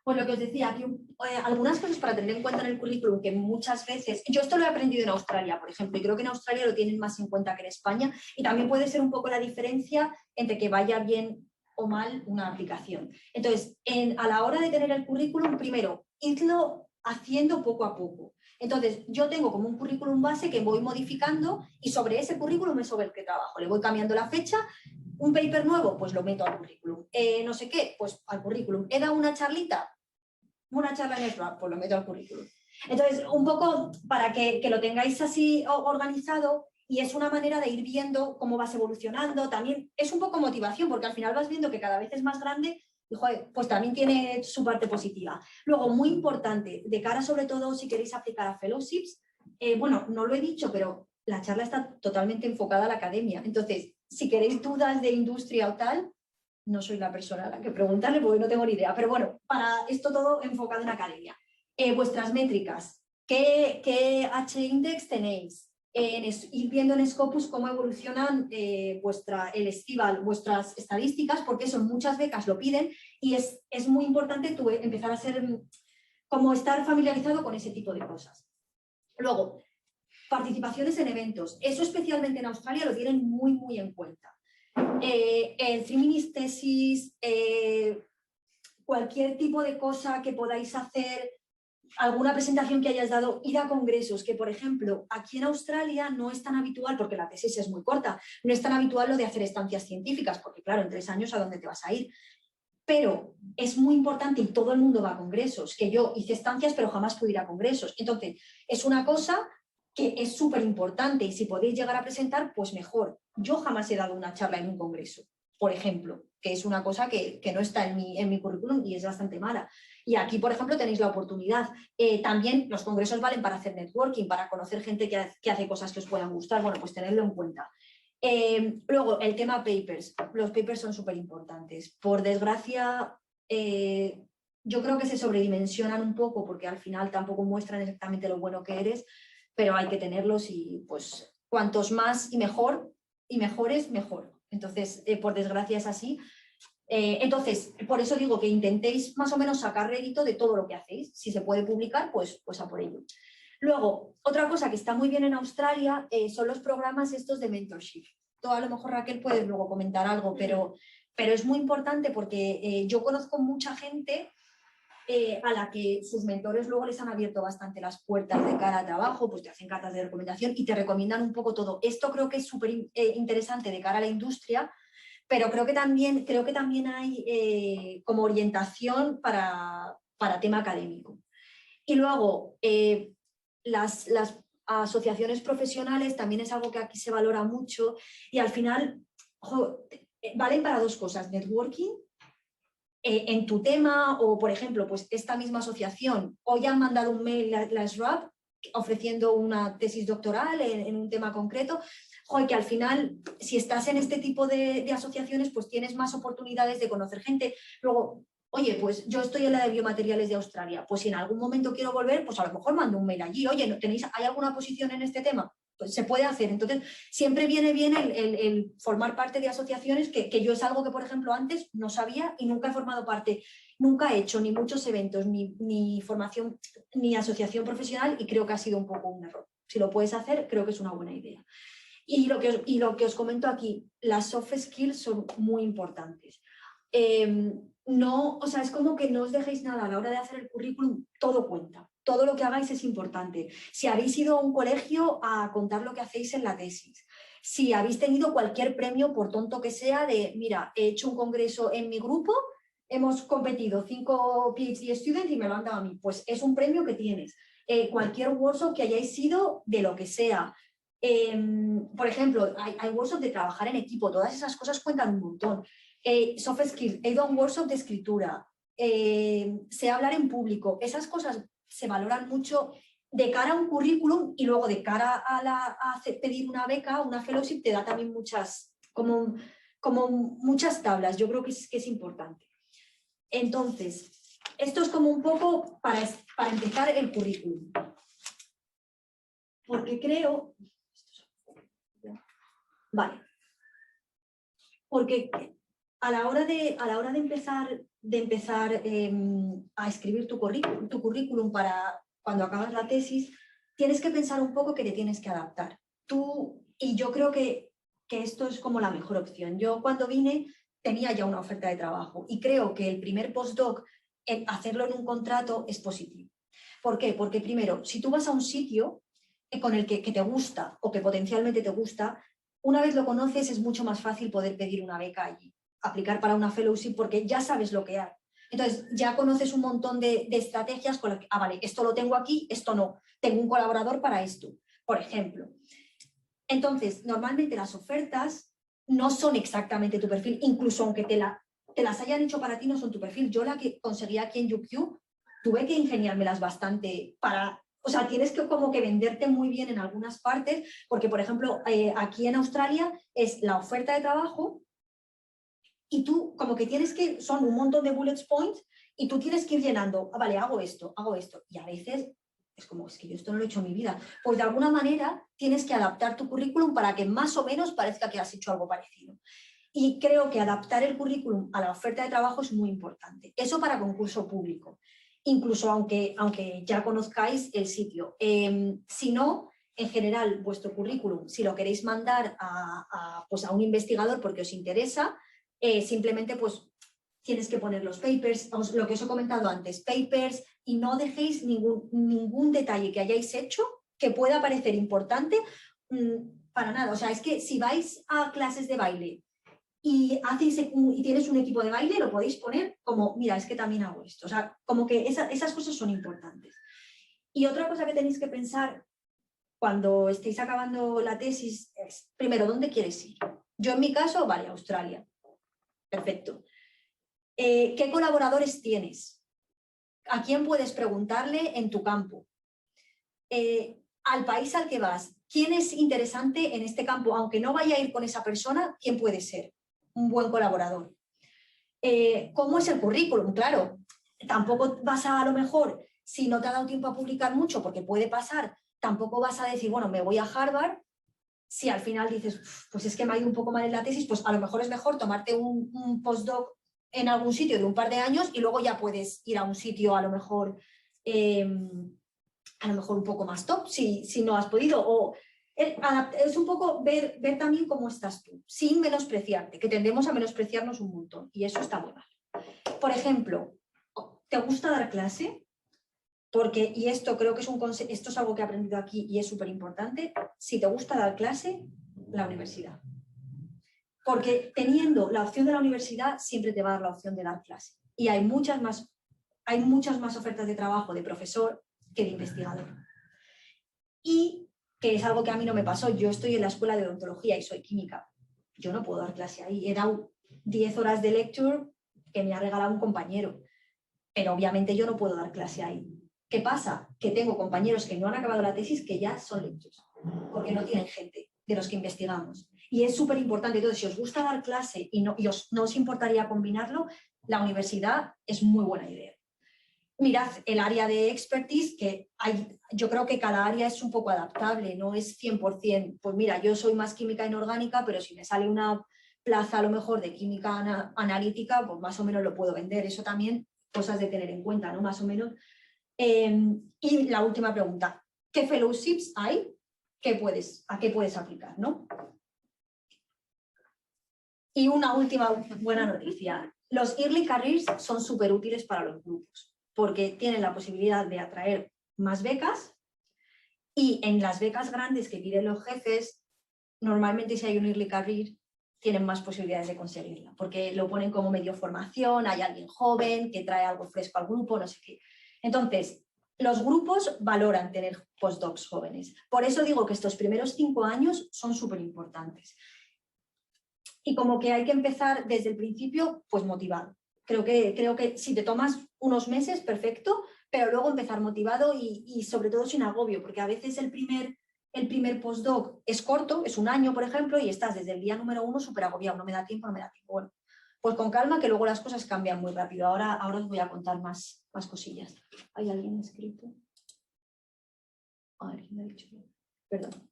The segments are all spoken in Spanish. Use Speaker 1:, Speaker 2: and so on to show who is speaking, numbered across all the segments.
Speaker 1: Pues lo que os decía, aquí algunas cosas para tener en cuenta en el currículum que muchas veces, yo esto lo he aprendido en Australia, por ejemplo, y creo que en Australia lo tienen más en cuenta que en España, y también puede ser un poco la diferencia entre que vaya bien o mal una aplicación. Entonces, a la hora de tener el currículum, primero, idlo haciendo poco a poco. Entonces, yo tengo como un currículum base que voy modificando y sobre ese currículum es sobre el que trabajo. Le voy cambiando la fecha. Un paper nuevo, pues lo meto al currículum. No sé qué, pues al currículum. He dado una charla en el Swap, pues lo meto al currículum. Entonces, un poco para que lo tengáis así organizado, y es una manera de ir viendo cómo vas evolucionando. También es un poco motivación, porque al final vas viendo que cada vez es más grande y, joder, pues también tiene su parte positiva. Luego, muy importante, de cara sobre todo si queréis aplicar a fellowships, bueno, no lo he dicho, pero la charla está totalmente enfocada a la academia. Entonces, si queréis dudas de industria o tal, no soy la persona a la que preguntarle porque no tengo ni idea. Pero bueno, para esto todo enfocado en academia. Vuestras métricas, ¿qué H-index tenéis? Ir viendo en Scopus cómo evolucionan el Estival, vuestras estadísticas, porque eso muchas becas lo piden y es muy importante tú empezar a ser, como estar familiarizado con ese tipo de cosas. Luego, participaciones en eventos. Eso especialmente en Australia lo tienen muy, muy en cuenta. El 3 Minutes Thesis, cualquier tipo de cosa que podáis hacer, alguna presentación que hayas dado, ir a congresos, que por ejemplo aquí en Australia no es tan habitual, porque la tesis es muy corta, no es tan habitual lo de hacer estancias científicas, porque claro, en 3 años ¿a dónde te vas a ir? Pero es muy importante y todo el mundo va a congresos, que yo hice estancias pero jamás pude ir a congresos. Entonces, es una cosa que es súper importante y si podéis llegar a presentar, pues mejor. Yo jamás he dado una charla en un congreso, por ejemplo, que es una cosa que no está en mi currículum y es bastante mala. Y aquí, por ejemplo, tenéis la oportunidad. También los congresos valen para hacer networking, para conocer gente que hace cosas que os puedan gustar. Bueno, pues tenedlo en cuenta. Luego, el tema papers. Los papers son súper importantes. Por desgracia, yo creo que se sobredimensionan un poco porque al final tampoco muestran exactamente lo bueno que eres, pero hay que tenerlos y pues cuantos más y mejores, mejor. Entonces, por desgracia es así. Entonces, por eso digo que intentéis más o menos sacar rédito de todo lo que hacéis. Si se puede publicar, pues a por ello. Luego, otra cosa que está muy bien en Australia son los programas estos de mentorship. Tú a lo mejor, Raquel, puedes luego comentar algo, pero es muy importante porque yo conozco mucha gente a la que sus mentores luego les han abierto bastante las puertas de cara a trabajo, pues te hacen cartas de recomendación y te recomiendan un poco todo. Esto creo que es súper interesante de cara a la industria, pero creo que también hay como orientación para tema académico. Y luego, las asociaciones profesionales también es algo que aquí se valora mucho y al final valen para dos cosas, networking en tu tema o, por ejemplo, pues esta misma asociación hoy han mandado un mail a la SRAP ofreciendo una tesis doctoral en un tema concreto, que al final, si estás en este tipo de asociaciones, pues tienes más oportunidades de conocer gente. Luego, oye, pues yo estoy en la de biomateriales de Australia, pues si en algún momento quiero volver, pues a lo mejor mando un mail allí, oye, ¿hay alguna posición en este tema? Pues se puede hacer. Entonces, siempre viene bien el formar parte de asociaciones, que yo es algo que, por ejemplo, antes no sabía y nunca he formado parte, nunca he hecho ni muchos eventos, ni formación, ni asociación profesional y creo que ha sido un poco un error. Si lo puedes hacer, creo que es una buena idea. Y lo que os comento aquí, las soft skills son muy importantes. Es como que no os dejéis nada a la hora de hacer el currículum, todo cuenta. Todo lo que hagáis es importante. Si habéis ido a un colegio a contar lo que hacéis en la tesis, si habéis tenido cualquier premio, por tonto que sea, de, mira, he hecho un congreso en mi grupo, hemos competido 5 PhD students y me lo han dado a mí, pues es un premio que tienes. Cualquier workshop que hayáis ido, de lo que sea. Por ejemplo, hay workshops de trabajar en equipo, todas esas cosas cuentan un montón. Soft skills, he ido a un workshop de escritura, sé hablar en público, esas cosas se valoran mucho de cara a un currículum y luego de cara a pedir una beca, una fellowship, te da también como muchas tablas. Yo creo que es importante. Entonces, esto es como un poco para empezar el currículum. Porque creo... Vale. Porque a la hora de empezar de empezar a escribir tu currículum para cuando acabas la tesis, tienes que pensar un poco que te tienes que adaptar. Y yo creo que esto es como la mejor opción. Yo cuando vine tenía ya una oferta de trabajo y creo que el primer postdoc, hacerlo en un contrato es positivo. ¿Por qué? Porque primero, si tú vas a un sitio con el que te gusta o que potencialmente te gusta, una vez lo conoces es mucho más fácil poder pedir una beca allí, aplicar para una fellowship porque ya sabes lo que hay. Entonces ya conoces un montón de estrategias con las que, vale, esto lo tengo aquí, esto no, tengo un colaborador para esto, por ejemplo. Entonces, normalmente las ofertas no son exactamente tu perfil, incluso aunque te las hayan hecho para ti, no son tu perfil. Yo la que conseguí aquí en UQ, tuve que ingeniármelas bastante para... O sea, tienes que como que venderte muy bien en algunas partes, porque, por ejemplo, aquí en Australia es la oferta de trabajo y tú como que tienes que... Son un montón de bullet points y tú tienes que ir llenando, vale, hago esto. Y a veces... Es como, es que yo esto no lo he hecho en mi vida. Pues de alguna manera tienes que adaptar tu currículum para que más o menos parezca que has hecho algo parecido. Y creo que adaptar el currículum a la oferta de trabajo es muy importante. Eso para concurso público, incluso aunque ya conozcáis el sitio. Si no, en general, vuestro currículum, si lo queréis mandar pues a un investigador porque os interesa, simplemente pues tienes que poner los papers, lo que os he comentado antes, papers, y no dejéis ningún detalle que hayáis hecho que pueda parecer importante para nada. O sea, es que si vais a clases de baile y tienes un equipo de baile, lo podéis poner como, mira, es que también hago esto. O sea, como que esas cosas son importantes. Y otra cosa que tenéis que pensar cuando estéis acabando la tesis es, primero, ¿dónde quieres ir? Yo en mi caso, vale, Australia. Perfecto. ¿Qué colaboradores tienes? ¿A quién puedes preguntarle en tu campo? Al país al que vas, ¿quién es interesante en este campo? Aunque no vaya a ir con esa persona, ¿quién puede ser un buen colaborador? ¿Cómo es el currículum? Claro, tampoco vas a lo mejor, si no te ha dado tiempo a publicar mucho, porque puede pasar, tampoco vas a decir, bueno, me voy a Harvard. Si al final dices, pues es que me ha ido un poco mal en la tesis, pues a lo mejor es mejor tomarte un postdoc en algún sitio de un par de años y luego ya puedes ir a un sitio a lo mejor un poco más top si no has podido. O es un poco ver también cómo estás tú, sin menospreciarte, que tendemos a menospreciarnos un montón y eso está muy mal. Por ejemplo, ¿te gusta dar clase? Porque, y esto creo que esto es algo que he aprendido aquí y es súper importante, si te gusta dar clase, la universidad. Porque teniendo la opción de la universidad, siempre te va a dar la opción de dar clase. Y hay muchas más ofertas de trabajo de profesor que de investigador. Y que es algo que a mí no me pasó. Yo estoy en la escuela de odontología y soy química. Yo no puedo dar clase ahí. He dado 10 horas de lecture que me ha regalado un compañero. Pero obviamente yo no puedo dar clase ahí. ¿Qué pasa? Que tengo compañeros que no han acabado la tesis que ya son lectures, porque no tienen gente de los que investigamos. Y es súper importante. Entonces, si os gusta dar clase y no os importaría combinarlo, la universidad es muy buena idea. Mirad el área de expertise, que yo creo que cada área es un poco adaptable, no es 100%. Pues mira, yo soy más química inorgánica, pero si me sale una plaza a lo mejor de química analítica, pues más o menos lo puedo vender. Eso también, cosas de tener en cuenta, ¿no? Más o menos. Y la última pregunta, ¿qué fellowships hay? ¿A qué puedes aplicar, ¿no? Y una última buena noticia. Los Early Careers son súper útiles para los grupos, porque tienen la posibilidad de atraer más becas y en las becas grandes que piden los jefes, normalmente si hay un Early Career, tienen más posibilidades de conseguirla, porque lo ponen como medio formación, hay alguien joven que trae algo fresco al grupo, no sé qué. Entonces, los grupos valoran tener postdocs jóvenes. Por eso digo que estos primeros 5 años son súper importantes. Y como que hay que empezar desde el principio, pues motivado. Creo que si te tomas unos meses, perfecto, pero luego empezar motivado y sobre todo sin agobio, porque a veces el primer postdoc es corto, es 1 año, por ejemplo, y estás desde el día número 1 súper agobiado, no me da tiempo. Bueno, pues con calma, que luego las cosas cambian muy rápido. Ahora os voy a contar más cosillas. ¿Hay alguien escrito? ¿Alguien me ha dicho? Perdón.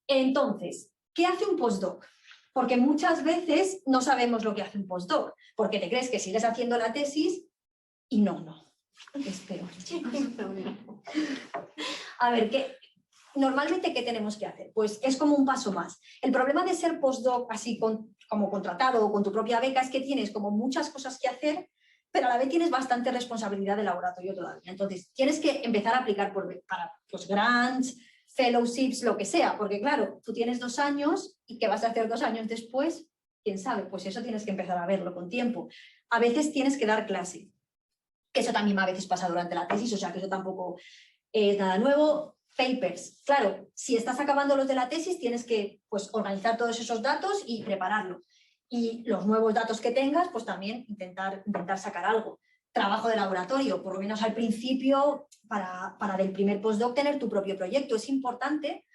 Speaker 1: Entonces, ¿qué hace un postdoc? Porque muchas veces no sabemos lo que hace un postdoc, porque te crees que sigues haciendo la tesis y no, es peor. A ver, normalmente, ¿qué tenemos que hacer? Pues es como un paso más. El problema de ser postdoc así como contratado o con tu propia beca es que tienes como muchas cosas que hacer, pero a la vez tienes bastante responsabilidad de laboratorio todavía. Entonces, tienes que empezar a aplicar para pues, grants, fellowships, lo que sea, porque claro, tú tienes 2 años y ¿qué vas a hacer 2 años después? ¿Quién sabe? Pues eso tienes que empezar a verlo con tiempo. A veces tienes que dar clase, que eso también a veces pasa durante la tesis, o sea que eso tampoco es nada nuevo. Papers, claro, si estás acabando los de la tesis tienes que pues, organizar todos esos datos y prepararlo. Y los nuevos datos que tengas, pues también intentar sacar algo. Trabajo de laboratorio, por lo menos al principio, para del primer postdoc tener tu propio proyecto. Es importante,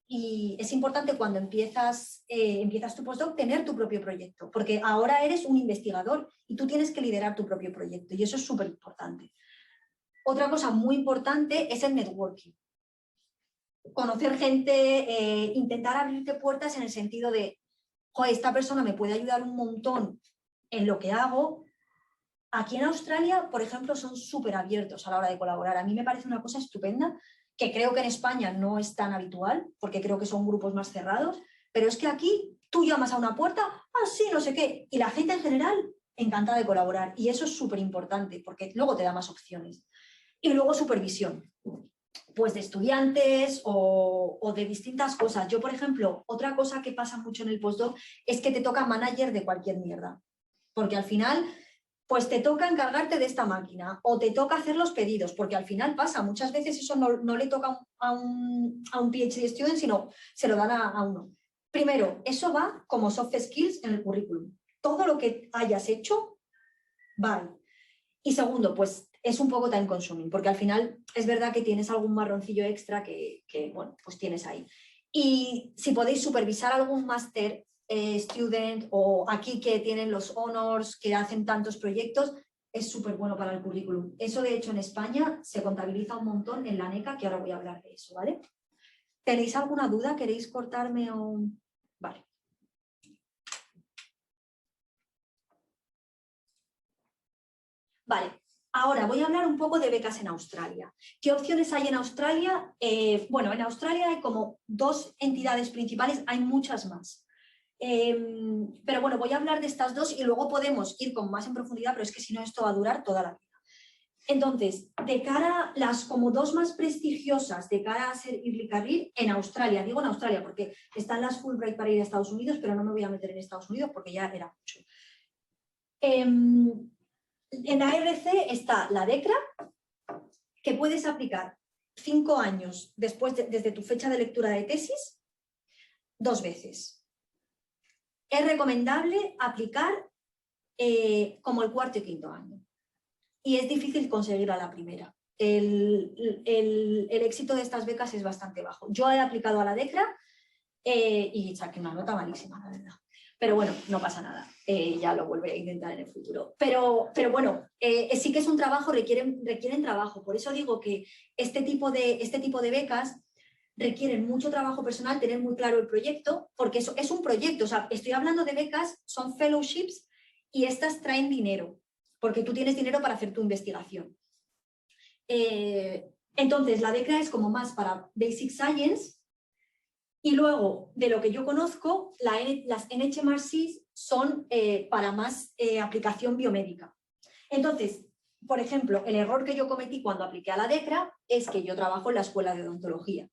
Speaker 1: y es importante cuando empiezas tu postdoc tener tu propio proyecto, porque ahora eres un investigador y tú tienes que liderar tu propio proyecto y eso es súper importante. Otra cosa muy importante es el networking. Conocer gente, intentar abrirte puertas en el sentido de, joder, esta persona me puede ayudar un montón en lo que hago. Aquí en Australia, por ejemplo, son súper abiertos a la hora de colaborar. A mí me parece una cosa estupenda, que creo que en España no es tan habitual, porque creo que son grupos más cerrados, pero es que aquí tú llamas a una puerta, sí, no sé qué, y la gente en general encantada de colaborar. Y eso es súper importante, porque luego te da más opciones. Y luego supervisión, pues de estudiantes o de distintas cosas. Yo, por ejemplo, otra cosa que pasa mucho en el postdoc es que te toca manager de cualquier mierda, porque al final pues te toca encargarte de esta máquina o te toca hacer los pedidos, porque al final pasa, muchas veces eso no le toca a un PhD student, sino se lo dan a uno. Primero, eso va como soft skills en el currículum. Todo lo que hayas hecho, va. Y segundo, pues es un poco time consuming, porque al final es verdad que tienes algún marroncillo extra que bueno, pues tienes ahí. Y si podéis supervisar algún máster student o aquí que tienen los honors, que hacen tantos proyectos, es súper bueno para el currículum. Eso, de hecho, en España se contabiliza un montón en la NECA, que ahora voy a hablar de eso, ¿vale? ¿Tenéis alguna duda? ¿Queréis cortarme o...? Vale. Vale, ahora voy a hablar un poco de becas en Australia. ¿Qué opciones hay en Australia? Bueno, en Australia hay como 2 entidades principales, hay muchas más. Pero bueno, voy a hablar de estas 2 y luego podemos ir con más en profundidad, pero es que si no esto va a durar toda la vida. Entonces, de cara a las como 2 más prestigiosas de cara a ser Early Career en Australia, digo en Australia porque están las Fulbright para ir a Estados Unidos, pero no me voy a meter en Estados Unidos porque ya era mucho. En ARC está la DECRA, que puedes aplicar 5 años desde tu fecha de lectura de tesis, 2 veces. Es recomendable aplicar como el 4º y 5º año. Y es difícil conseguir a la primera. El éxito de estas becas es bastante bajo. Yo he aplicado a la DECRA y saqué una nota malísima, la verdad. Pero bueno, no pasa nada. Ya lo volveré a intentar en el futuro. Pero bueno, sí que es un trabajo, requieren trabajo. Por eso digo que este tipo de becas requieren mucho trabajo personal, tener muy claro el proyecto, porque eso es un proyecto. O sea, estoy hablando de becas, son fellowships y estas traen dinero, porque tú tienes dinero para hacer tu investigación. Entonces, la DECRA es como más para Basic Science y luego, de lo que yo conozco, las NHMRCs son para más aplicación biomédica. Entonces, por ejemplo, el error que yo cometí cuando apliqué a la DECRA es que yo trabajo en la escuela de odontología.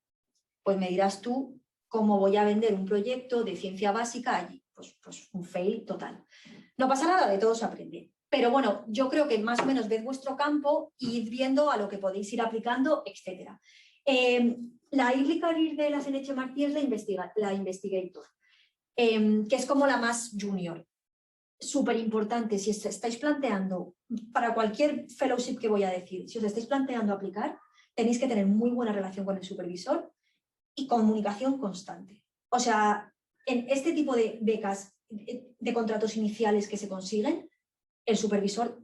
Speaker 1: Pues me dirás tú cómo voy a vender un proyecto de ciencia básica allí. Pues un fail total. No pasa nada, de todo se aprende. Pero bueno, yo creo que más o menos ved vuestro campo e id viendo a lo que podéis ir aplicando, etc. La Early Career de las NHMRC es la Investigator, que es como la más junior. Súper importante, si os estáis planteando, para cualquier fellowship que voy a decir, si os estáis planteando aplicar, tenéis que tener muy buena relación con el supervisor y comunicación constante. O sea, en este tipo de becas, de contratos iniciales que se consiguen, el supervisor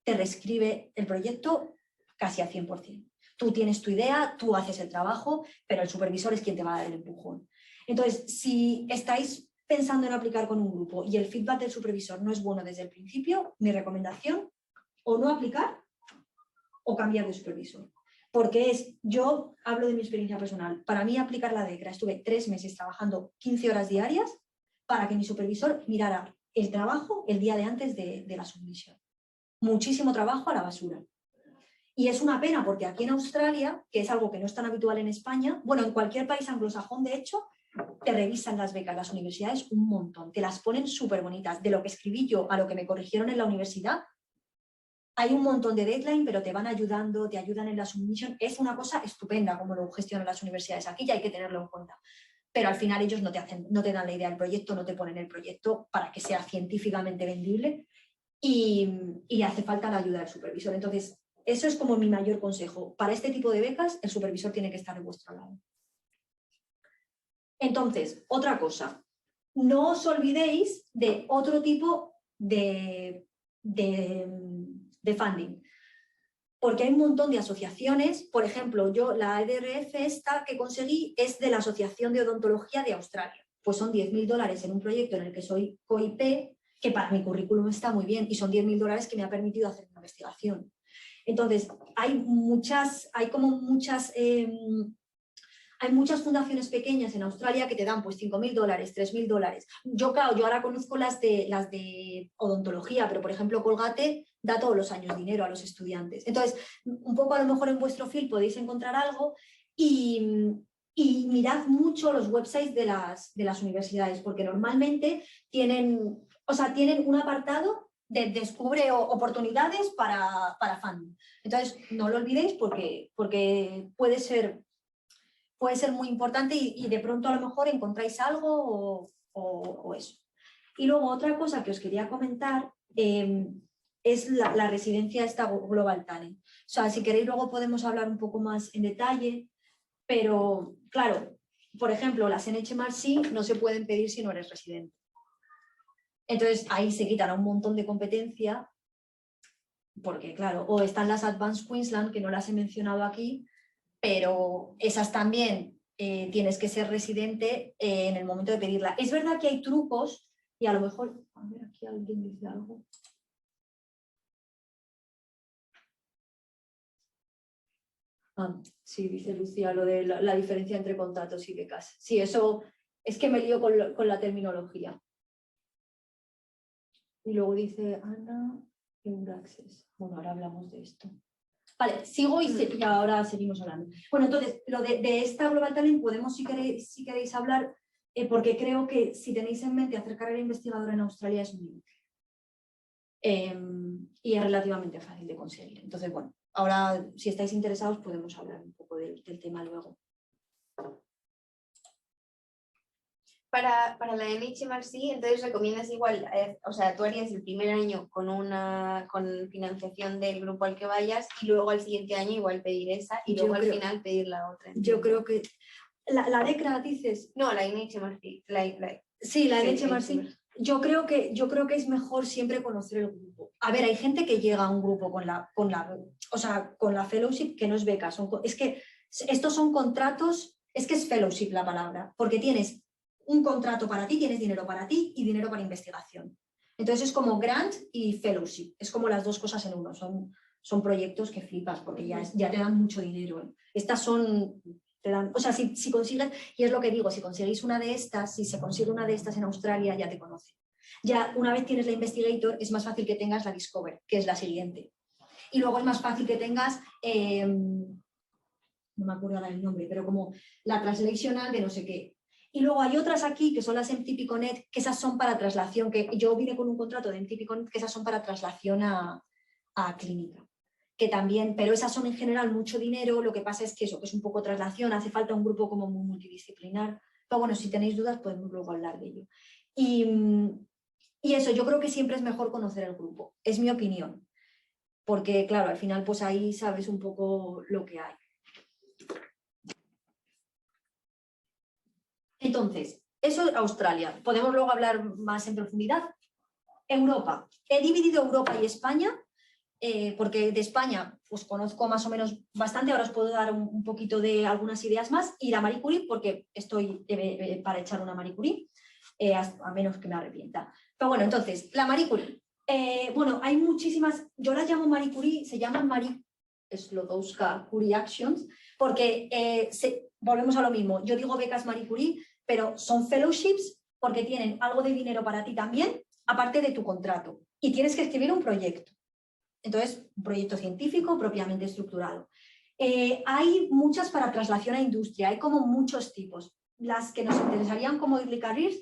Speaker 1: te reescribe el proyecto casi al 100%. Tú tienes tu idea, tú haces el trabajo, pero el supervisor es quien te va a dar el empujón. Entonces, si estáis pensando en aplicar con un grupo y el feedback del supervisor no es bueno desde el principio, mi recomendación, o no aplicar o cambiar de supervisor. Porque yo hablo de mi experiencia personal, para mí aplicar la DECRA, estuve 3 meses trabajando 15 horas diarias para que mi supervisor mirara el trabajo el día de antes de la submisión. Muchísimo trabajo a la basura. Y es una pena porque aquí en Australia, que es algo que no es tan habitual en España, bueno, en cualquier país anglosajón, de hecho, te revisan las becas, las universidades un montón, te las ponen súper bonitas. De lo que escribí yo a lo que me corrigieron en la universidad, hay un montón de deadline, pero te van ayudando, te ayudan en la submisión. Es una cosa estupenda como lo gestionan las universidades aquí y hay que tenerlo en cuenta. Pero al final ellos no te dan la idea del proyecto, no te ponen el proyecto para que sea científicamente vendible y hace falta la ayuda del supervisor. Entonces, eso es como mi mayor consejo. Para este tipo de becas, el supervisor tiene que estar de vuestro lado. Entonces, otra cosa, no os olvidéis de otro tipo de funding, porque hay un montón de asociaciones. Por ejemplo, yo la EDRF esta que conseguí es de la Asociación de Odontología de Australia. Pues son $10.000 en un proyecto en el que soy co-IP, que para mi currículum está muy bien, y son $10.000 que me ha permitido hacer una investigación. Entonces, hay muchas fundaciones pequeñas en Australia que te dan pues $5.000, $3.000. Yo ahora conozco las de odontología, pero por ejemplo Colgate da todos los años dinero a los estudiantes. Entonces, un poco a lo mejor en vuestro field podéis encontrar algo y mirad mucho los websites de las universidades, porque normalmente tienen un apartado de descubre oportunidades para funding. Entonces, no lo olvidéis porque puede ser muy importante y de pronto a lo mejor encontráis algo o eso. Y luego otra cosa que os quería comentar es la residencia esta Global Talent. O sea, si queréis luego podemos hablar un poco más en detalle, pero claro, por ejemplo, las NHMRC no se pueden pedir si no eres residente. Entonces ahí se quitan un montón de competencia porque claro, o están las Advanced Queensland, que no las he mencionado aquí, pero esas también tienes que ser residente en el momento de pedirla. Es verdad que hay trucos y a lo mejor, a ver, aquí alguien dice algo. Sí, dice Lucía, lo de la diferencia entre contratos y becas. Sí, eso es que me lío con la terminología. Y luego dice Ana, Euraccess. Bueno, ahora hablamos de esto. Vale, sigo y ahora seguimos hablando. Bueno, entonces, lo de esta Global Talent podemos, si queréis hablar, porque creo que si tenéis en mente hacer carrera investigadora en Australia es muy útil. Y es relativamente fácil de conseguir. Entonces, bueno, ahora si estáis interesados podemos hablar un poco del tema luego.
Speaker 2: Para la NHMRC, entonces recomiendas igual, o sea, tú harías el primer año con financiación del grupo al que vayas y luego al siguiente año igual pedir esa y luego al final pedir la otra.
Speaker 1: Yo creo que... ¿La DECRA dices?
Speaker 2: No, la NHMRC.
Speaker 1: Sí, la NHMRC. Yo creo que es mejor siempre conocer el grupo. A ver, hay gente que llega a un grupo con la fellowship que no es beca. Es que estos son contratos, es que es fellowship la palabra, porque tienes un contrato para ti, tienes dinero para ti y dinero para investigación. Entonces es como grant y fellowship, es como las dos cosas en uno, son proyectos que flipas porque ya te dan mucho dinero. Estas son, te dan, o sea, si consigues, y es lo que digo, si conseguís una de estas, si se consigue una de estas en Australia, ya te conocen. Ya una vez tienes la investigator, es más fácil que tengas la discover, que es la siguiente. Y luego es más fácil que tengas, no me acuerdo ahora el nombre, pero como la translational de no sé qué. Y luego hay otras aquí que son las MTP Connect, que esas son para traslación, que yo vine con un contrato de MTP Connect, que esas son para traslación a clínica. Que también, pero esas son en general mucho dinero, lo que pasa es que eso, que es un poco traslación, hace falta un grupo como muy multidisciplinar. Pero bueno, si tenéis dudas podemos luego hablar de ello. Y eso, yo creo que siempre es mejor conocer el grupo, es mi opinión. Porque claro, al final pues ahí sabes un poco lo que hay. Entonces, eso es Australia. Podemos luego hablar más en profundidad. Europa. He dividido Europa y España, porque de España pues conozco más o menos bastante. Ahora os puedo dar un poquito de algunas ideas más. Y la Marie Curie, porque estoy para echar una Marie Curie. a menos que me arrepienta. Pero bueno, entonces, la Marie Curie. Bueno, hay muchísimas, yo las llamo Marie Curie, se llaman Marie Sklodowska Curie Actions, porque volvemos a lo mismo, yo digo becas Marie Curie, pero son fellowships porque tienen algo de dinero para ti también, aparte de tu contrato, y tienes que escribir un proyecto. Entonces, un proyecto científico propiamente estructurado. Hay muchas para traslación a industria, hay como muchos tipos. Las que nos interesarían como Early Careers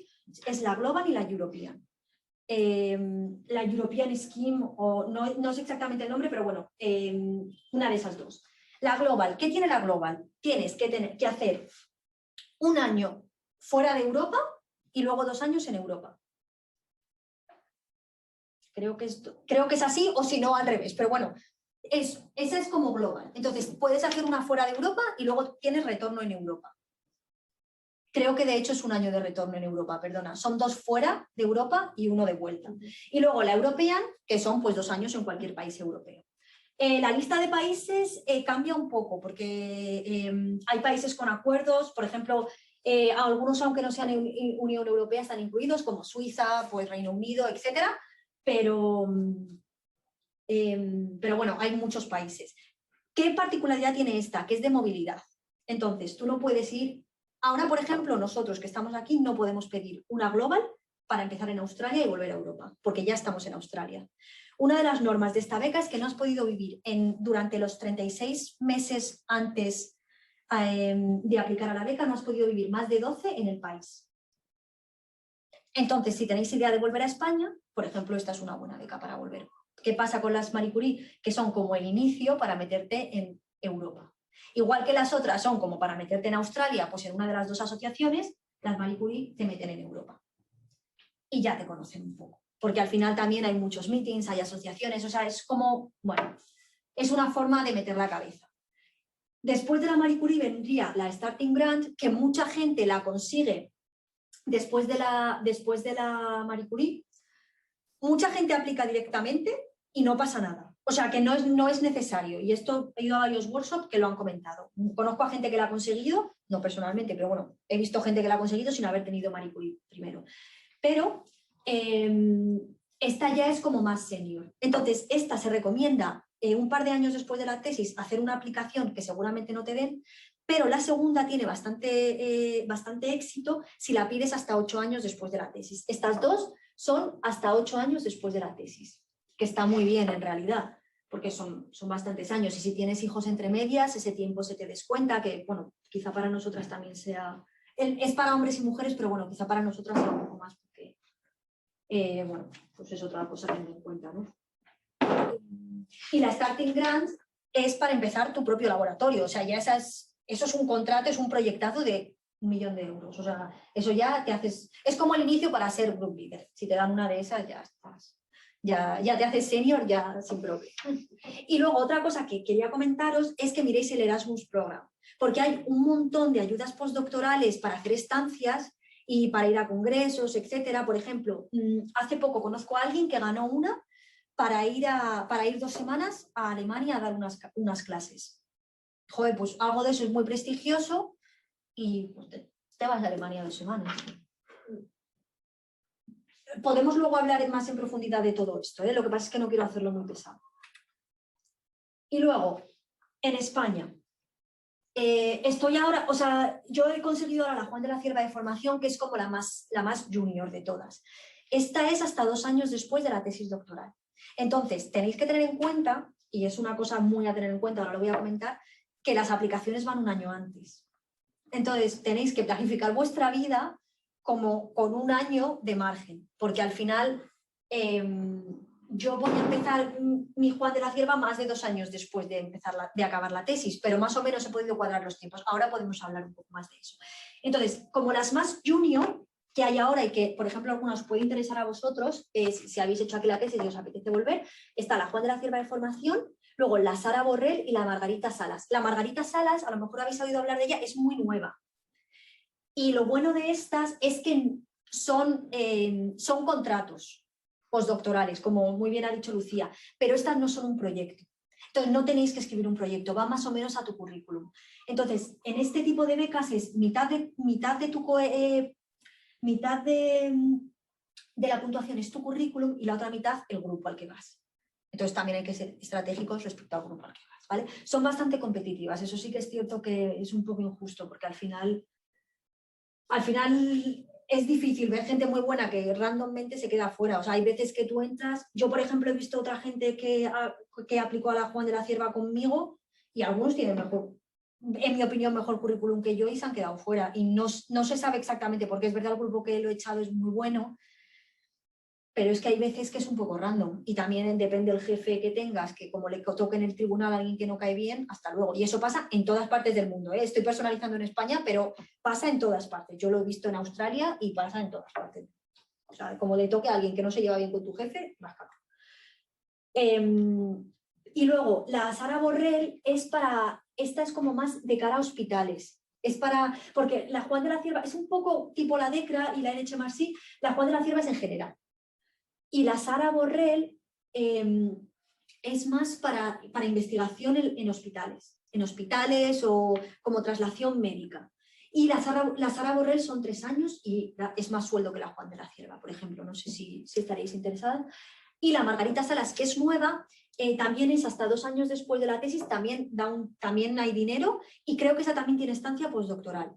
Speaker 1: es la Global y la European. La European Scheme, o no sé exactamente el nombre, pero bueno, una de esas dos. La Global, ¿qué tiene la Global? Tienes que hacer un año fuera de Europa y luego 2 años en Europa. Creo que es así, o si no, al revés, pero bueno, esa es como Global. Entonces, puedes hacer una fuera de Europa y luego tienes retorno en Europa. Creo que de hecho es un año de retorno en Europa, perdona. Son 2 fuera de Europa y 1 de vuelta. Y luego la European, que son pues 2 años en cualquier país europeo. La lista de países cambia un poco porque hay países con acuerdos, por ejemplo, algunos aunque no sean Unión Europea están incluidos, como Suiza, pues Reino Unido, etcétera, pero bueno, hay muchos países. ¿Qué particularidad tiene esta? Que es de movilidad. Entonces, tú no puedes ir. Ahora, por ejemplo, nosotros que estamos aquí no podemos pedir una global para empezar en Australia y volver a Europa, porque ya estamos en Australia. Una de las normas de esta beca es que no has podido vivir durante los 36 meses antes de aplicar a la beca, no has podido vivir más de 12 en el país. Entonces, si tenéis idea de volver a España, por ejemplo, esta es una buena beca para volver. ¿Qué pasa con las Marie Curie? Que son como el inicio para meterte en Europa. Igual que las otras son como para meterte en Australia, pues en una de las 2 asociaciones, las Marie Curie te meten en Europa. Y ya te conocen un poco. Porque al final también hay muchos meetings, hay asociaciones, o sea, es como, bueno, es una forma de meter la cabeza. Después de la Marie Curie vendría la Starting Grant, que mucha gente la consigue después de la Marie Curie. Mucha gente aplica directamente y no pasa nada. O sea, que no es necesario. Y esto he ido a varios workshops que lo han comentado. Conozco a gente que la ha conseguido, no personalmente, pero bueno, he visto gente que la ha conseguido sin haber tenido Marie Curie primero. Pero esta ya es como más senior. Entonces, esta se recomienda un par de años después de la tesis hacer una aplicación que seguramente no te den, pero la segunda tiene bastante éxito si la pides hasta 8 años después de la tesis. Estas dos son hasta 8 años después de la tesis, que está muy bien en realidad, porque son bastantes años. Y si tienes hijos entre medias, ese tiempo se te descuenta, que bueno, quizá para nosotras también sea... Es para hombres y mujeres, pero bueno, quizá para nosotras sea un poco más, porque bueno, pues es otra cosa a tener en cuenta, ¿no? Y la Starting Grant es para empezar tu propio laboratorio, o sea, ya eso es un contrato, es un proyectazo de 1 millón de euros, o sea, eso ya te haces, es como el inicio para ser group leader, si te dan una de esas ya estás, ya te haces senior ya sin problema. Y luego otra cosa que quería comentaros es que miréis el Erasmus Program, porque hay un montón de ayudas postdoctorales para hacer estancias y para ir a congresos, etcétera. Por ejemplo, hace poco conozco a alguien que ganó una para ir 2 semanas a Alemania a dar unas clases. Joder, pues algo de eso es muy prestigioso y pues, te vas a Alemania 2 semanas. Podemos luego hablar más en profundidad de todo esto, ¿eh? Lo que pasa es que no quiero hacerlo muy pesado. Y luego, en España, estoy ahora, o sea, yo he conseguido ahora la Juan de la Cierva de formación, que es como la más junior de todas. Esta es hasta 2 años después de la tesis doctoral. Entonces, tenéis que tener en cuenta, y es una cosa muy a tener en cuenta, ahora lo voy a comentar, que las aplicaciones van 1 año antes. Entonces, tenéis que planificar vuestra vida como con 1 año de margen, porque al final yo voy a empezar mi Juan de la Cierva más de 2 años después de acabar la tesis, pero más o menos he podido cuadrar los tiempos. Ahora podemos hablar un poco más de eso. Entonces, como las más junior que hay ahora y que, por ejemplo, algunas os puede interesar a vosotros, si habéis hecho aquí la tesis y os apetece volver, está la Juan de la Cierva de formación, luego la Sara Borrell y la Margarita Salas. La Margarita Salas, a lo mejor habéis oído hablar de ella, es muy nueva. Y lo bueno de estas es que son contratos postdoctorales, como muy bien ha dicho Lucía, pero estas no son un proyecto. Entonces no tenéis que escribir un proyecto, va más o menos a tu currículum. Entonces, en este tipo de becas es mitad de mitad de la puntuación es tu currículum y la otra mitad el grupo al que vas. Entonces también hay que ser estratégicos respecto al grupo al que vas, ¿vale? Son bastante competitivas, eso sí que es cierto que es un poco injusto, porque al final es difícil ver gente muy buena que randommente se queda fuera. O sea, hay veces que tú entras, yo por ejemplo he visto otra gente que aplicó a la Juan de la Cierva conmigo y algunos tienen mejor, en mi opinión, mejor currículum que yo y se han quedado fuera. Y no se sabe exactamente, porque es verdad el grupo que lo he echado es muy bueno, pero es que hay veces que es un poco random y también depende del jefe que tengas, que como le toque en el tribunal a alguien que no cae bien, hasta luego. Y eso pasa en todas partes del mundo, ¿eh? Estoy personalizando en España, pero pasa en todas partes. Yo lo he visto en Australia y pasa en todas partes. O sea, como le toque a alguien que no se lleva bien con tu jefe, vas a acabar. Y luego, la Sara Borrell esta es como más de cara a hospitales. Porque la Juan de la Cierva es un poco tipo la DECRA y la NHMRC, la Juan de la Cierva es en general. Y la Sara Borrell es más para investigación en hospitales o como traslación médica. Y la Sara Borrell son 3 años y es más sueldo que la Juan de la Cierva, por ejemplo. No sé si estaréis interesadas. Y la Margarita Salas, que es nueva, también es hasta 2 años después de la tesis, también hay dinero y creo que esa también tiene estancia postdoctoral.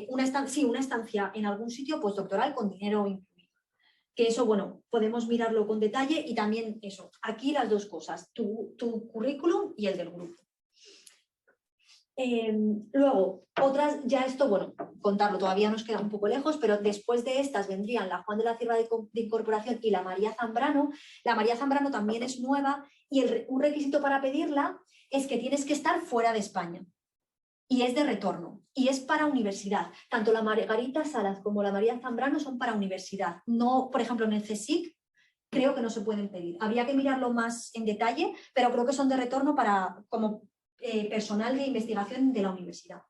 Speaker 1: Una estancia en algún sitio postdoctoral con dinero incluido. Que eso, bueno, podemos mirarlo con detalle y también eso, aquí las dos cosas, tu currículum y el del grupo. Luego, otras, ya esto, bueno, contarlo todavía nos queda un poco lejos, pero después de estas vendrían la Juan de la Cierva de Incorporación y la María Zambrano. La María Zambrano también es nueva y un requisito para pedirla es que tienes que estar fuera de España. Y es de retorno, y es para universidad. Tanto la Margarita Salas como la María Zambrano son para universidad. No, por ejemplo, en el CSIC creo que no se pueden pedir. Habría que mirarlo más en detalle, pero creo que son de retorno como personal de investigación de la universidad.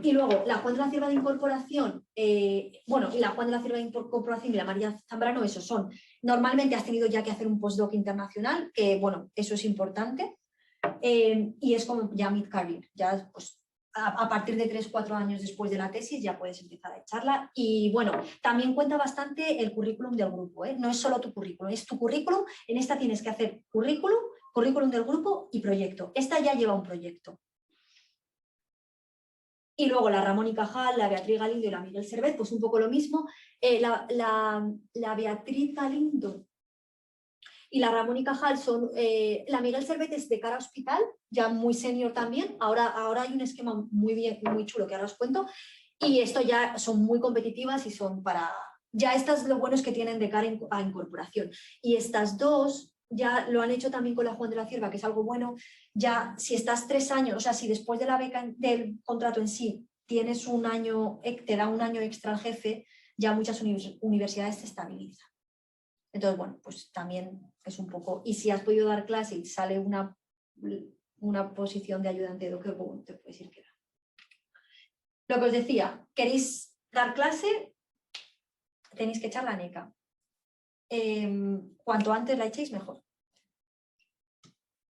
Speaker 1: Y luego, la Juan de la Cierva de Incorporación, la Juan de la Cierva de Incorporación y la María Zambrano, esos son. Normalmente has tenido ya que hacer un postdoc internacional, que bueno, eso es importante. Y es como ya mid-career, ya pues, a partir de 3-4 años después de la tesis ya puedes empezar a echarla. Y bueno, también cuenta bastante el currículum del grupo, ¿eh? No es solo tu currículum, es tu currículum. En esta tienes que hacer currículum del grupo y proyecto. Esta ya lleva un proyecto. Y luego la Ramón y Cajal, la Beatriz Galindo y la Miguel Servet, pues un poco lo mismo. La Beatriz Galindo y la Ramón y Cajal son, la Miguel Servet es de cara a hospital, ya muy senior también, ahora hay un esquema muy chulo que ahora os cuento, y esto ya son muy competitivas y son ya estas lo bueno es que tienen de cara a incorporación, y estas dos ya lo han hecho también con la Juan de la Cierva, que es algo bueno, ya si estás 3 años, o sea, si después de la beca del contrato en sí tienes un año, te da un año extra al jefe, ya muchas universidades te estabilizan. Entonces, bueno, pues también es un poco... Y si has podido dar clase y sale una posición de ayudante de doctor, te puedes ir quedando. Lo que os decía, ¿queréis dar clase? Tenéis que echar la NECA. Cuanto antes la echéis, mejor.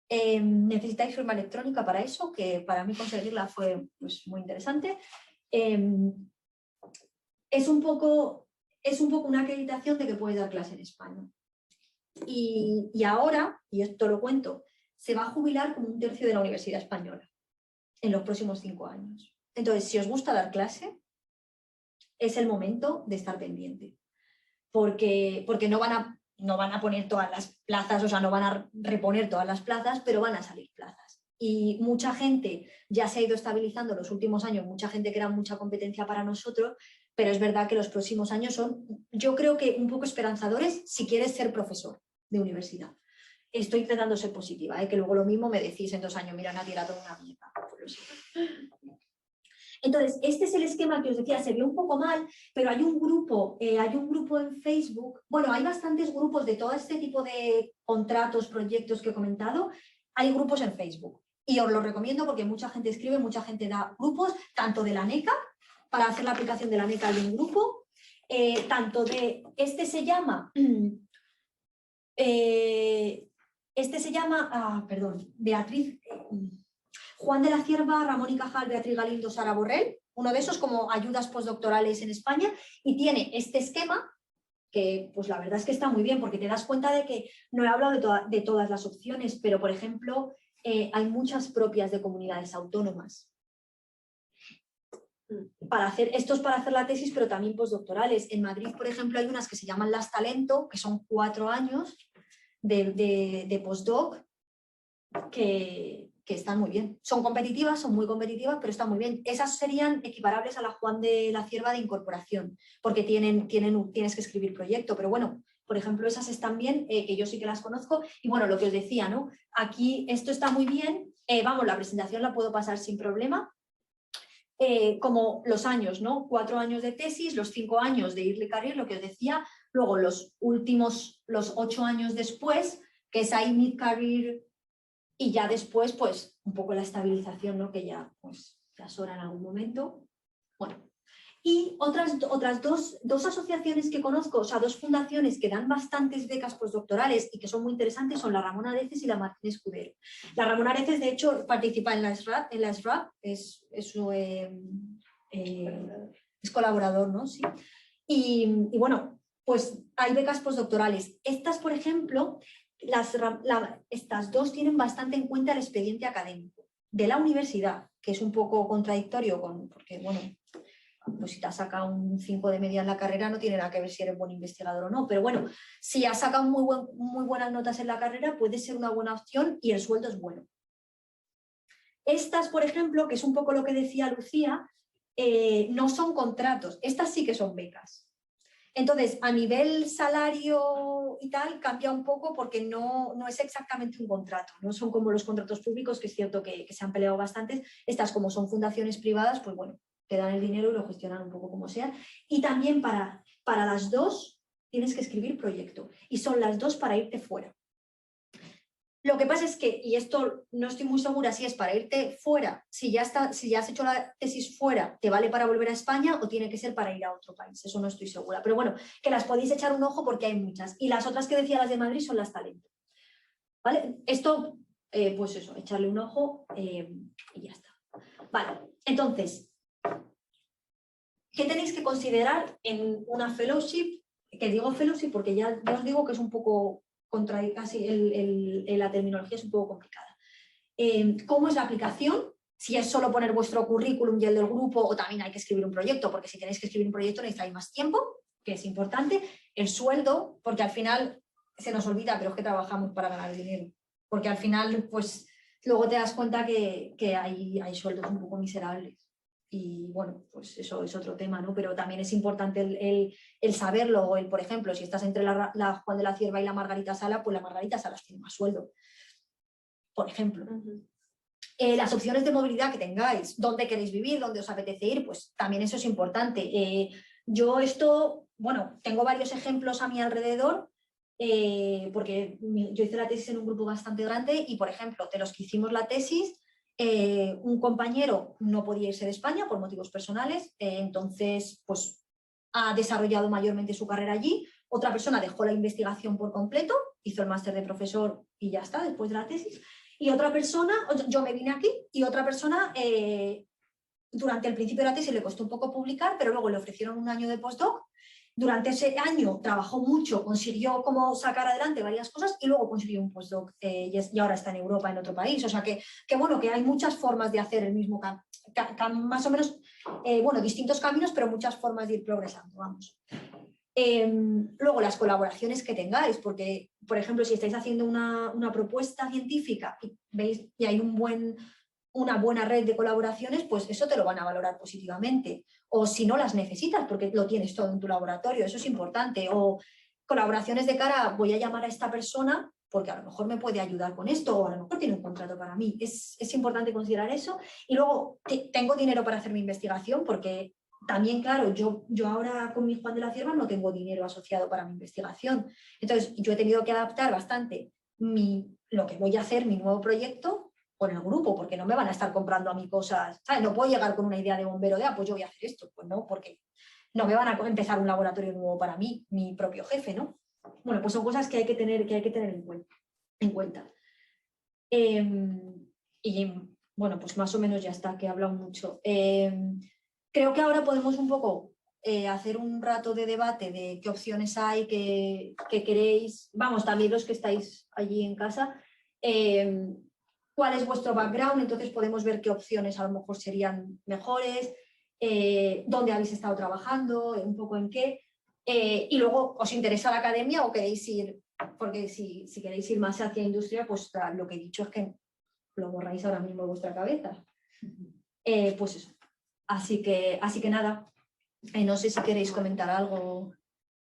Speaker 1: Necesitáis firma electrónica para eso, que para mí conseguirla fue pues, muy interesante. Es un poco una acreditación de que puedes dar clase en España. Y ahora, y esto lo cuento, se va a jubilar como 1/3 de la Universidad Española en los próximos 5 años. Entonces, si os gusta dar clase, es el momento de estar pendiente. Porque no van a poner todas las plazas, o sea, no van a reponer todas las plazas, pero van a salir plazas. Y mucha gente ya se ha ido estabilizando en los últimos años, mucha gente que era mucha competencia para nosotros, pero es verdad que los próximos años son, yo creo que un poco esperanzadores si quieres ser profesor de universidad. Estoy intentando ser positiva, que luego lo mismo me decís en 2 años, mira, Nati, era toda una mierda. Entonces, este es el esquema que os decía, se ve un poco mal, pero hay un grupo en Facebook, bueno, hay bastantes grupos de todo este tipo de contratos, proyectos que he comentado, hay grupos en Facebook. Y os lo recomiendo porque mucha gente escribe, mucha gente da grupos, tanto de la NECA, para hacer la aplicación de la NECA de un grupo, tanto de, este se llama, Beatriz, Juan de la Cierva, Ramón y Cajal, Beatriz Galindo, Sara Borrell, uno de esos como ayudas postdoctorales en España y tiene este esquema que pues la verdad es que está muy bien porque te das cuenta de que no he hablado de todas las opciones, pero por ejemplo hay muchas propias de comunidades autónomas. Esto es para hacer la tesis, pero también postdoctorales. En Madrid, por ejemplo, hay unas que se llaman Las Talento, que son 4 años de postdoc, que están muy bien. Son competitivas, son muy competitivas, pero están muy bien. Esas serían equiparables a la Juan de la Cierva de incorporación, porque tienes que escribir proyecto, pero bueno, por ejemplo, esas están bien, que yo sí que las conozco. Y bueno, lo que os decía, ¿no? Aquí esto está muy bien, vamos, la presentación la puedo pasar sin problema. Como los años, ¿no? 4 años de tesis, los 5 años de early career, lo que os decía, luego los 8 años después, que es ahí mid career, y ya después, pues, un poco la estabilización, ¿no? Que ya, pues, ya es hora en algún momento. Bueno, y otras dos asociaciones que conozco, o sea, 2 fundaciones que dan bastantes becas postdoctorales y que son muy interesantes son la Ramón Areces y la Martín Escudero. La Ramón Areces, de hecho, participa en la SRAP, es colaborador, ¿no? Sí. Y bueno, pues hay becas postdoctorales. Estas, por ejemplo, estas 2 tienen bastante en cuenta el expediente académico de la universidad, que es un poco contradictorio porque, bueno, pues si te has sacado un 5 de media en la carrera no tiene nada que ver si eres buen investigador o no, pero bueno, si has sacado muy buenas notas en la carrera puede ser una buena opción y el sueldo es bueno. Estas, por ejemplo, que es un poco lo que decía Lucía, no son contratos, estas sí que son becas. Entonces, a nivel salario y tal, cambia un poco porque no es exactamente un contrato, no son como los contratos públicos, que es cierto que se han peleado bastantes. Estas, como son fundaciones privadas, pues bueno, te dan el dinero y lo gestionan un poco como sea. Y también para las 2 tienes que escribir proyecto y son las 2 para irte fuera. Lo que pasa es que, y esto no estoy muy segura si es para irte fuera, si ya has hecho la tesis fuera, ¿te vale para volver a España o tiene que ser para ir a otro país? Eso no estoy segura. Pero bueno, que las podéis echar un ojo porque hay muchas. Y las otras que decía, las de Madrid, son las Talento. ¿Vale? Esto, pues eso, echarle un ojo y ya está. Vale, entonces, ¿qué tenéis que considerar en una fellowship? Que digo fellowship porque ya os digo que es un poco la terminología es un poco complicada. ¿Cómo es la aplicación? Si es solo poner vuestro currículum y el del grupo, o también hay que escribir un proyecto, porque si tenéis que escribir un proyecto necesitáis más tiempo, que es importante. El sueldo, porque al final se nos olvida, pero es que trabajamos para ganar dinero. Porque al final, pues, luego te das cuenta que hay sueldos un poco miserables. Y bueno, pues eso es otro tema, ¿no? Pero también es importante el saberlo, o por ejemplo, si estás entre la Juan de la Cierva y la Margarita Sala, pues la Margarita Sala tiene más sueldo, por ejemplo. Las opciones de movilidad que tengáis, dónde queréis vivir, dónde os apetece ir, pues también eso es importante. Yo bueno, tengo varios ejemplos a mi alrededor, porque yo hice la tesis en un grupo bastante grande y, por ejemplo, de los que hicimos la tesis, un compañero no podía irse de España por motivos personales, entonces pues ha desarrollado mayormente su carrera allí. Otra persona dejó la investigación por completo, hizo el máster de profesor y ya está, después de la tesis. Y otra persona, yo me vine aquí y otra persona, durante el principio de la tesis le costó un poco publicar, pero luego le ofrecieron un año de postdoc. Durante ese año trabajó mucho, consiguió como sacar adelante varias cosas y luego consiguió un postdoc y ahora está en Europa, en otro país. O sea que bueno, que hay muchas formas de hacer el mismo más o menos, bueno, distintos caminos, pero muchas formas de ir progresando, vamos. Luego, las colaboraciones que tengáis, porque, por ejemplo, si estáis haciendo una propuesta científica y veis y hay una buena red de colaboraciones, pues eso te lo van a valorar positivamente. O si no las necesitas, porque lo tienes todo en tu laboratorio, eso es importante. O colaboraciones de cara, voy a llamar a esta persona porque a lo mejor me puede ayudar con esto, o a lo mejor tiene un contrato para mí. Es importante considerar eso. Y luego, tengo dinero para hacer mi investigación, porque también, claro, yo ahora con mi Juan de la Cierva no tengo dinero asociado para mi investigación. Entonces, yo he tenido que adaptar bastante lo que voy a hacer, mi nuevo proyecto, con el grupo, porque no me van a estar comprando a mí cosas, ¿sabes? No puedo llegar con una idea de bombero de, pues yo voy a hacer esto. Pues no, porque no me van a empezar un laboratorio nuevo para mí, mi propio jefe, ¿no? Bueno, pues son cosas que hay que tener en cuenta. Y bueno, pues más o menos ya está, que he hablado mucho. ¿Qué creo que ahora podemos un poco hacer un rato de debate de qué opciones hay, qué queréis, vamos, también los que estáis allí en casa, cuál es vuestro background, entonces podemos ver qué opciones a lo mejor serían mejores, dónde habéis estado trabajando, un poco en qué, y luego os interesa la academia o queréis ir, porque si queréis ir más hacia industria, pues lo que he dicho es que lo borráis ahora mismo de vuestra cabeza. Pues eso. Así que nada, no sé si queréis comentar algo.